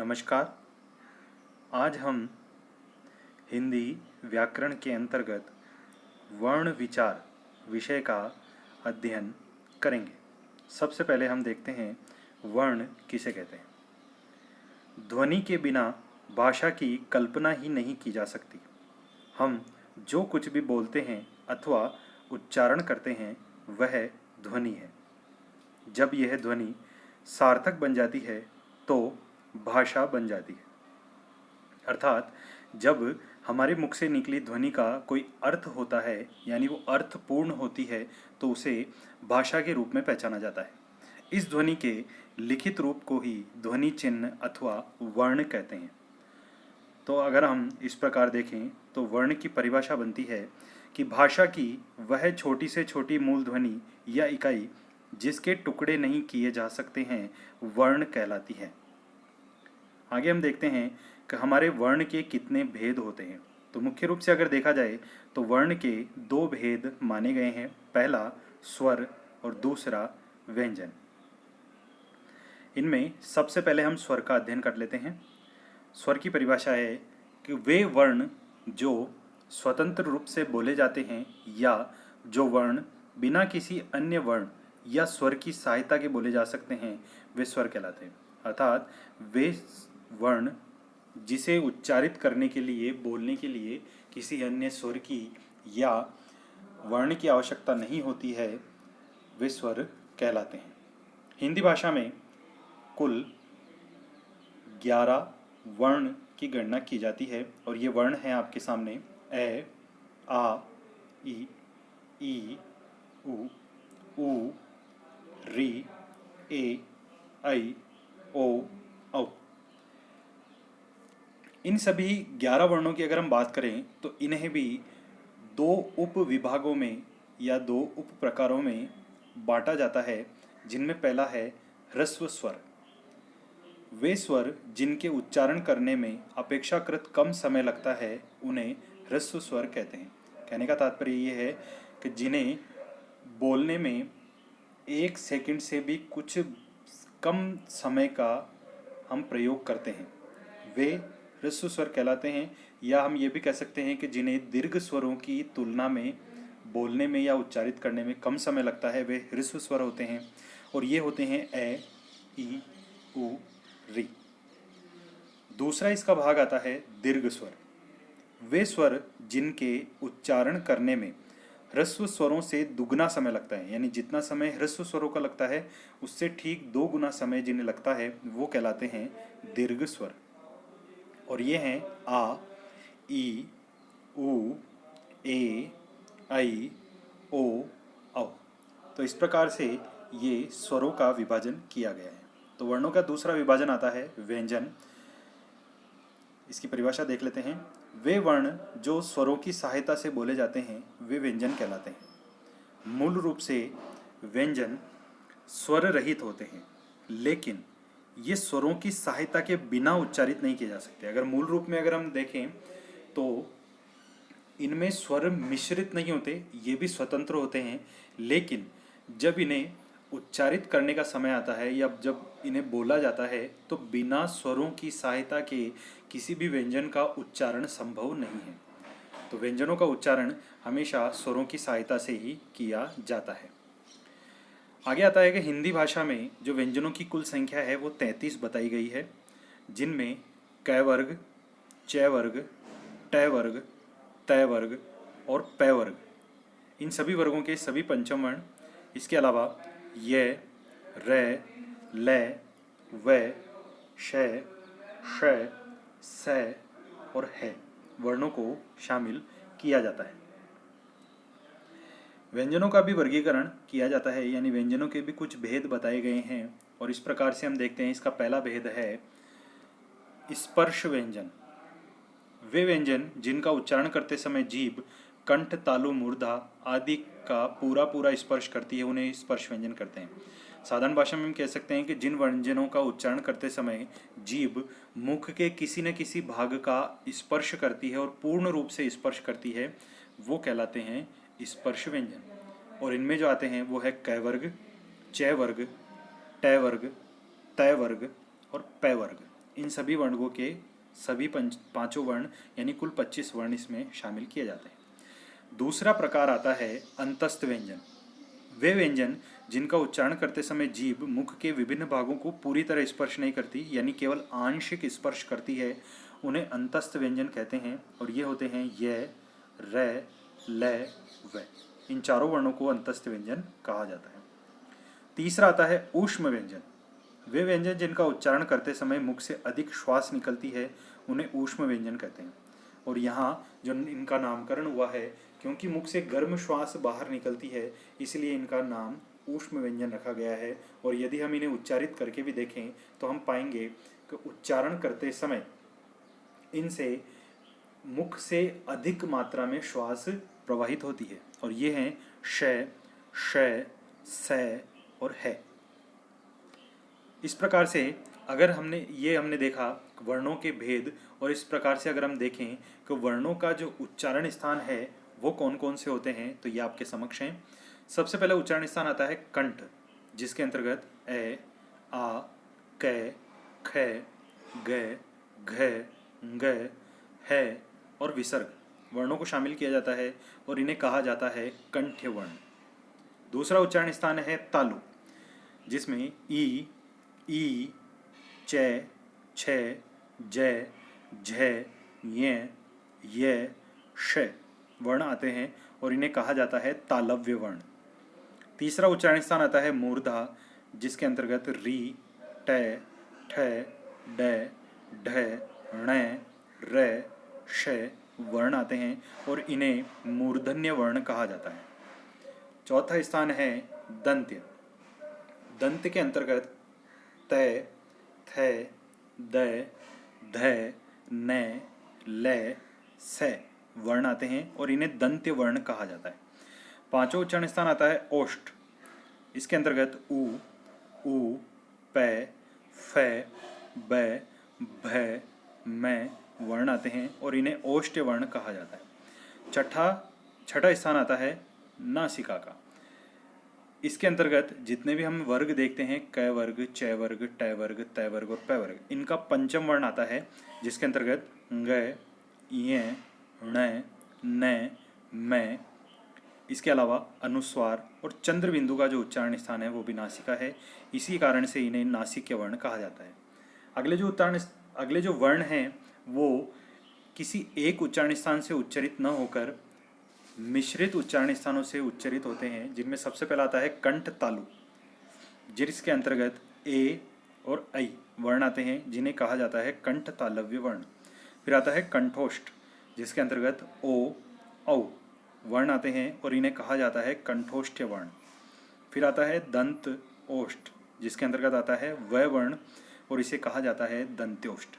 नमस्कार। आज हम हिंदी व्याकरण के अंतर्गत वर्ण विचार विषय का अध्ययन करेंगे। सबसे पहले हम देखते हैं वर्ण किसे कहते हैं। ध्वनि के बिना भाषा की कल्पना ही नहीं की जा सकती। हम जो कुछ भी बोलते हैं अथवा उच्चारण करते हैं वह ध्वनि है। जब यह ध्वनि सार्थक बन जाती है तो भाषा बन जाती है। अर्थात जब हमारे मुख से निकली ध्वनि का कोई अर्थ होता है यानी वो अर्थपूर्ण होती है तो उसे भाषा के रूप में पहचाना जाता है। इस ध्वनि के लिखित रूप को ही ध्वनि चिन्ह अथवा वर्ण कहते हैं। तो अगर हम इस प्रकार देखें तो वर्ण की परिभाषा बनती है कि भाषा की वह छोटी से छोटी मूल ध्वनि या इकाई जिसके टुकड़े नहीं किए जा सकते हैं वर्ण कहलाती है। आगे हम देखते हैं कि हमारे वर्ण के कितने भेद होते हैं। तो मुख्य रूप से अगर देखा जाए तो वर्ण के दो भेद माने गए हैं। पहला स्वर और दूसरा व्यंजन। इनमें सबसे पहले हम स्वर का अध्ययन कर लेते हैं। स्वर की परिभाषा है कि वे वर्ण जो स्वतंत्र रूप से बोले जाते हैं या जो वर्ण बिना किसी अन्य वर्ण या स्वर की सहायता के बोले जा सकते हैं वे स्वर कहलाते हैं। अर्थात वे वर्ण जिसे उच्चारित करने के लिए बोलने के लिए किसी अन्य स्वर की या वर्ण की आवश्यकता नहीं होती है वे स्वर कहलाते हैं। हिंदी भाषा में कुल 11 वर्ण की गणना की जाती है और ये वर्ण हैं आपके सामने ए, आ, ई, उ, री, ए, ऐ, ओ, औ। इन सभी 11 वर्णों की अगर हम बात करें तो इन्हें भी दो उप विभागों में या दो उप प्रकारों में बांटा जाता है, जिनमें पहला है ह्रस्व स्वर। वे स्वर जिनके उच्चारण करने में अपेक्षाकृत कम समय लगता है उन्हें ह्रस्व स्वर कहते हैं। कहने का तात्पर्य ये है कि जिन्हें बोलने में 1 सेकंड से भी कुछ कम समय का हम प्रयोग करते हैं वे ह्रस्व स्वर कहलाते हैं। या हम ये भी कह सकते हैं कि जिन्हें दीर्घ स्वरों की तुलना में बोलने में या उच्चारित करने में कम समय लगता है वे ह्रस्व स्वर होते हैं और ये होते हैं ए, ई, उ, री। दूसरा इसका भाग आता है दीर्घ स्वर। वे स्वर जिनके उच्चारण करने में ह्रस्व स्वरों से दुगना समय लगता है, यानी जितना समय ह्रस्व स्वरों का लगता है उससे ठीक 2 गुना समय जिन्हें लगता है वो कहलाते हैं दीर्घ स्वर। और ये हैं आ, ई, उ, ए, ऐ, ओ, औ। तो इस प्रकार से ये स्वरों का विभाजन किया गया है। तो वर्णों का दूसरा विभाजन आता है व्यंजन। इसकी परिभाषा देख लेते हैं। वे वर्ण जो स्वरों की सहायता से बोले जाते हैं वे व्यंजन कहलाते हैं। मूल रूप से व्यंजन स्वर रहित होते हैं, लेकिन ये स्वरों की सहायता के बिना उच्चारित नहीं किए जा सकते। अगर मूल रूप में अगर हम देखें तो इनमें स्वर मिश्रित नहीं होते, ये भी स्वतंत्र होते हैं, लेकिन जब इन्हें उच्चारित करने का समय आता है या जब इन्हें बोला जाता है तो बिना स्वरों की सहायता के किसी भी व्यंजन का उच्चारण संभव नहीं है। तो व्यंजनों का उच्चारण हमेशा स्वरों की सहायता से ही किया जाता है। आगे आता है कि हिंदी भाषा में जो व्यंजनों की कुल संख्या है वो 33 बताई गई है, जिनमें क वर्ग, च वर्ग, ट वर्ग, त वर्ग और प वर्ग, इन सभी वर्गों के सभी पंचम वर्ण, इसके अलावा य, र, ल, व, श, श, स और ह वर्णों को शामिल किया जाता है। व्यंजनों का भी वर्गीकरण किया जाता है, यानी व्यंजनों के भी कुछ भेद बताए गए हैं और इस प्रकार से हम देखते हैं। इसका पहला भेद है स्पर्श व्यंजन। वे व्यंजन जिनका उच्चारण करते समय जीभ कंठ, तालु, मूर्धा आदि का पूरा स्पर्श करती है उन्हें स्पर्श व्यंजन करते हैं। साधारण भाषा में हम कह सकते हैं कि जिन व्यंजनों का उच्चारण करते समय जीभ मुख के किसी न किसी भाग का स्पर्श करती है और पूर्ण रूप से स्पर्श करती है वो कहलाते हैं स्पर्श व्यंजन। और इनमें जो आते हैं वो है क वर्ग, च वर्ग, ट वर्ग, त वर्ग और प वर्ग। इन सभी वर्णों के सभी पांचों वर्ण यानी कुल 25 वर्ण इसमें शामिल किए जाते हैं। दूसरा प्रकार आता है अंतस्थ व्यंजन। वे व्यंजन जिनका उच्चारण करते समय जीभ मुख के विभिन्न भागों को पूरी तरह स्पर्श नहीं करती यानी केवल आंशिक स्पर्श करती है, उन्हें अंतस्थ व्यंजन कहते हैं। और ये होते हैं य, र, ल, व। इन चारों वर्णों को अंतस्थ व्यंजन कहा जाता है। तीसरा आता है ऊष्म व्यंजन। वे व्यंजन जिनका उच्चारण करते समय मुख से अधिक श्वास निकलती है, उन्हें ऊष्म व्यंजन कहते हैं। और यहाँ जो इनका नामकरण हुआ है, क्योंकि मुख से गर्म श्वास बाहर निकलती है, इसलिए इनका नाम ऊष्म व्यंजन रखा गया है। और यदि हम इन्हें उच्चारित करके भी देखें तो हम पाएंगे कि उच्चारण करते समय इनसे मुख से अधिक मात्रा में श्वास प्रवाहित होती है। और ये हैं श, श, स और है। इस प्रकार से अगर हमने देखा वर्णों के भेद, और इस प्रकार से अगर हम देखें कि वर्णों का जो उच्चारण स्थान है वो कौन कौन से होते हैं, तो ये आपके समक्ष हैं। सबसे पहले उच्चारण स्थान आता है कंठ, जिसके अंतर्गत ए, आ, क, ख, ग, घ, ग, है और विसर्ग वर्णों को शामिल किया जाता है और इन्हें कहा जाता है कंठ्य वर्ण। दूसरा उच्चारण स्थान है तालु, जिसमें ई, च, छ, ज, झ, य, श वर्ण आते हैं और इन्हें कहा जाता है तालव्य वर्ण। तीसरा उच्चारण स्थान आता है मूर्धा, जिसके अंतर्गत री, ट, ठ, ड, ढ, ण, र, श वर्ण आते हैं और इन्हें मूर्धन्य वर्ण कहा जाता है। चौथा स्थान है दंत्य। दंत के अंतर्गत त, थ, द, ध, न, ल, स वर्ण आते हैं और इन्हें दंत्य वर्ण कहा जाता है। पांचों उच्चारण स्थान आता है ओष्ठ। इसके अंतर्गत उ, प, फ, ब, भ, म वर्ण आते हैं और इन्हें ओष्ठ्य वर्ण कहा जाता है। छठा स्थान आता है नासिका का। इसके अंतर्गत जितने भी हम वर्ग देखते हैं, क वर्ग, च वर्ग, ट वर्ग, त वर्ग और प वर्ग, इनका पंचम वर्ण आता है, जिसके अंतर्गत ग, य, ण, न, म। इसके अलावा अनुस्वार और चंद्र बिंदु का जो उच्चारण स्थान है वो भी नासिका है, इसी कारण से इन्हें नासिक्य वर्ण कहा जाता है। अगले जो वर्ण हैं वो किसी एक उच्चारण स्थान से उच्चरित न होकर मिश्रित उच्चारण स्थानों से उच्चरित होते हैं, जिनमें सबसे पहला आता है कंठ तालु, जिसके अंतर्गत ए और ऐ वर्ण आते हैं, जिन्हें कहा जाता है कंठ तालव्य वर्ण। फिर आता है कंठोष्ठ, जिसके अंतर्गत ओ, औ वर्ण आते हैं और इन्हें कहा जाता है कंठोष्ठ्य वर्ण। फिर आता है दंत ओष्ठ, जिसके अंतर्गत आता है व वर्ण और इसे कहा जाता है दंत्योष्ठ।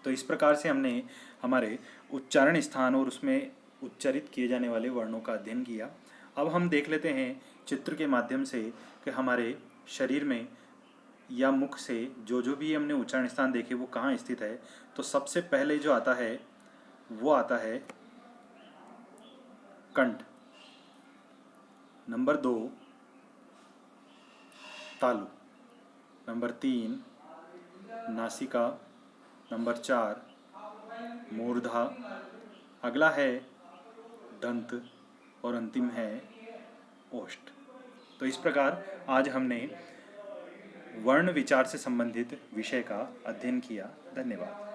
तो इस प्रकार से हमने हमारे उच्चारण स्थान और उसमें उच्चारित किए जाने वाले वर्णों का अध्ययन किया। अब हम देख लेते हैं चित्र के माध्यम से कि हमारे शरीर में या मुख से जो भी हमने उच्चारण स्थान देखे वो कहाँ स्थित है। तो सबसे पहले जो आता है वो आता है कंठ, नंबर 2 तालु, नंबर 3 नासिका, नंबर 4 मूर्धा, अगला है दंत और अंतिम है ओष्ठ। तो इस प्रकार आज हमने वर्ण विचार से संबंधित विषय का अध्ययन किया। धन्यवाद।